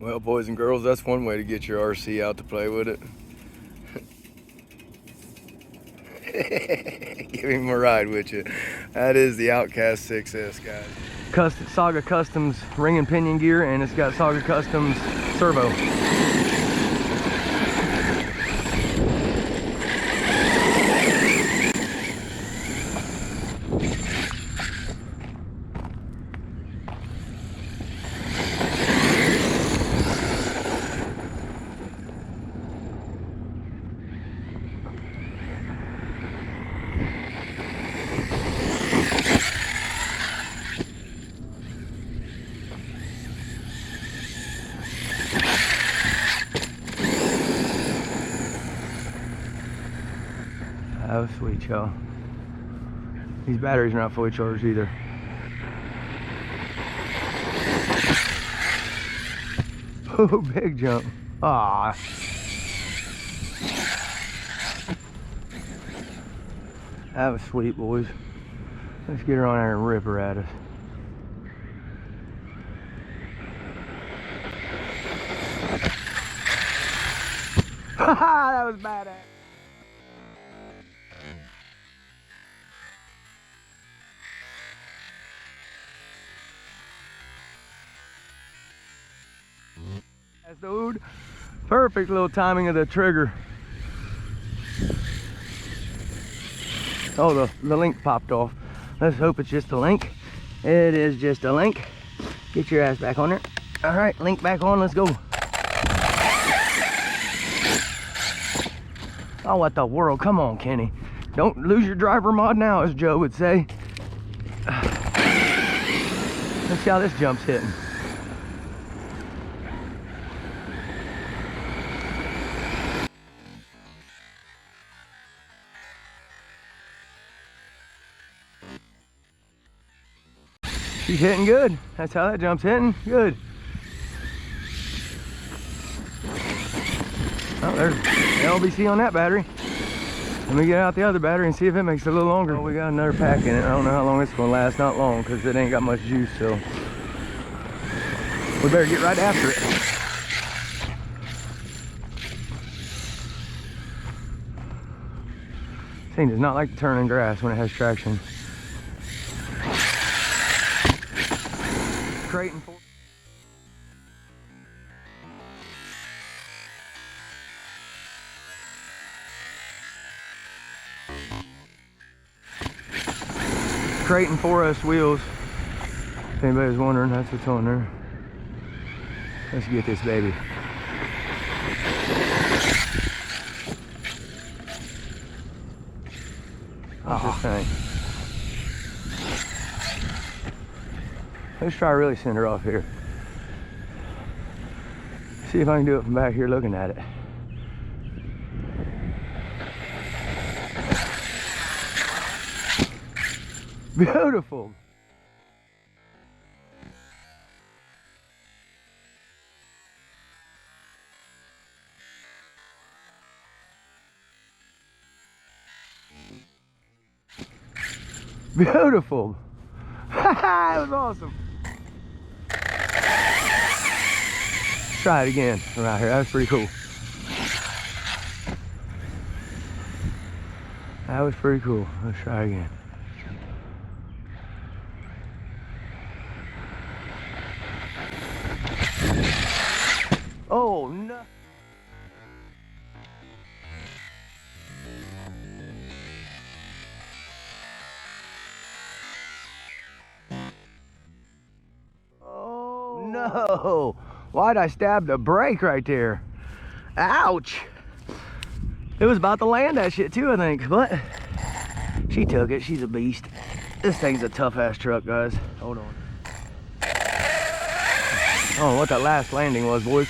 Well, boys and girls, that's one way to get your RC out to play with it. Give him a ride with you. That is the Outcast 6S, guys. Saga Customs ring and pinion gear, and it's got Saga Customs servo. Oh, sweet, y'all. These batteries are not fully charged either. Oh, big jump. Ah. That was sweet, boys. Let's get her on there and rip her at us. Haha, that was badass. Dude, perfect little timing of the trigger. Oh, the link popped off. Let's hope it's just a link. It is just a link. Get your ass back on there. All right, link back on, let's go. Oh, what the world? Come on, Kenny. Don't lose your driver mod now, as Joe would say. Let's see how this jump's hitting. She's hitting good. That's how that jump's hitting. Good. Oh, there's LBC on that battery. Let me get out the other battery and see if it makes it a little longer. Oh, we got another pack in it. I don't know how long it's gonna last. Not long, because it ain't got much juice, so we better get right after it. This thing does not like to turn in grass when it has traction. Kraton 4. Kraton 4S wheels. If anybody's wondering, that's what's on there. Let's get this baby. What's this thing? Let's try to really send her off here. See if I can do it from back here looking at it. Beautiful. Beautiful. That was awesome. Try it again around here. That was pretty cool. That was pretty cool. Let's try it again. Oh no. Oh no. Why'd I stab the brake right there? Ouch. It was about to land that shit too, I think, but she took it. She's a beast. This thing's a tough ass truck, guys. Hold on. I don't know what that last landing was, boys.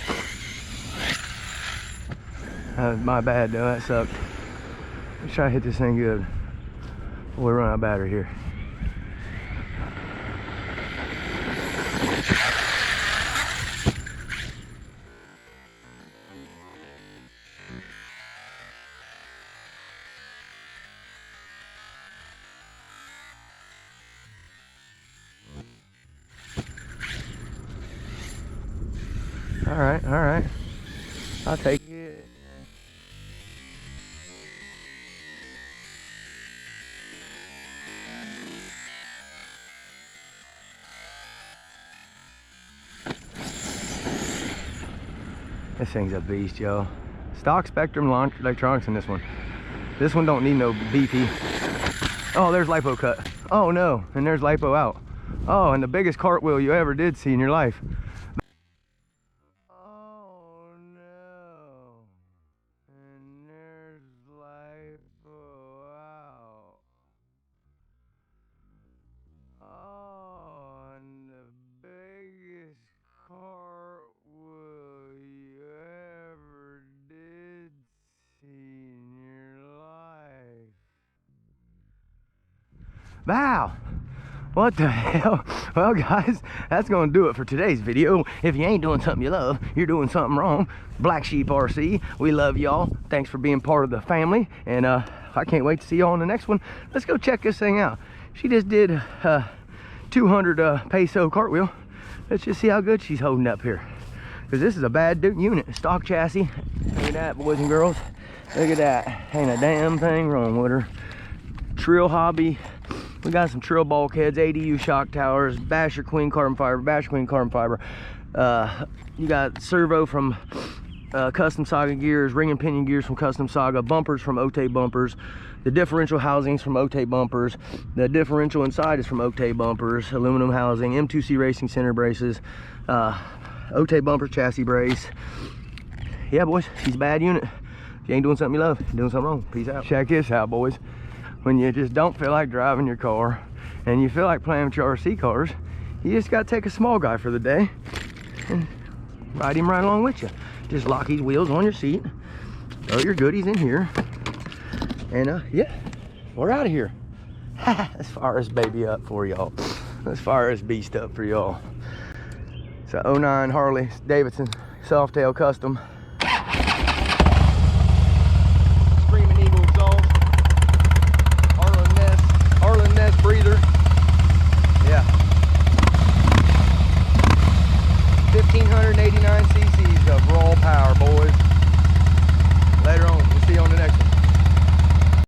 That was my bad though, that sucked. Let's try to hit this thing good before we run out of battery here. All right, all right. I'll take it. This thing's a beast, yo. Stock Spectrum launch electronics in this one. This one don't need no BP. Oh, there's lipo cut. Oh no, and there's lipo out. Oh, and the biggest cartwheel you ever did see in your life. Oh no, and there's lipo out. Oh, and the biggest cartwheel you ever did see in your life. Wow, what the hell? Well guys, that's gonna do it for today's video. If you ain't doing something you love, you're doing something wrong. Black Sheep RC, we love y'all. Thanks for being part of the family, and I can't wait to see y'all on the next one. Let's go check this thing out. She just did 200 peso cartwheel. Let's just see how good she's holding up here, because this is a bad unit. Stock chassis. Look at that, boys and girls. Look at that. Ain't a damn thing wrong with her. Treal hobby. We got some treal bulkheads, ADU shock towers, Basher Queen carbon fiber, Basher Queen carbon fiber. You got servo from Custom Saga gears, ring and pinion gears from Custom Saga, bumpers from Ote bumpers, the differential housings from Ote bumpers, the differential inside is from Ote bumpers, aluminum housing, M2C Racing center braces, Ote bumper chassis brace. Yeah, boys, she's a bad unit. If you ain't doing something you love, you're doing something wrong. Peace out. Check this out, boys. When you just don't feel like driving your car and you feel like playing with your RC cars, you just got to take a small guy for the day and ride him right along with you. Just lock these wheels on your seat, throw your goodies in here, and yeah, we're out of here. Let's fire this baby up for y'all. Let's fire this beast up for y'all. It's a 09 Harley Davidson Softail Custom. Screaming Eagle exhaust. Arlen Ness breather. Yeah. 1589 cc's of raw power, boys. Later on, we'll see you on the next one.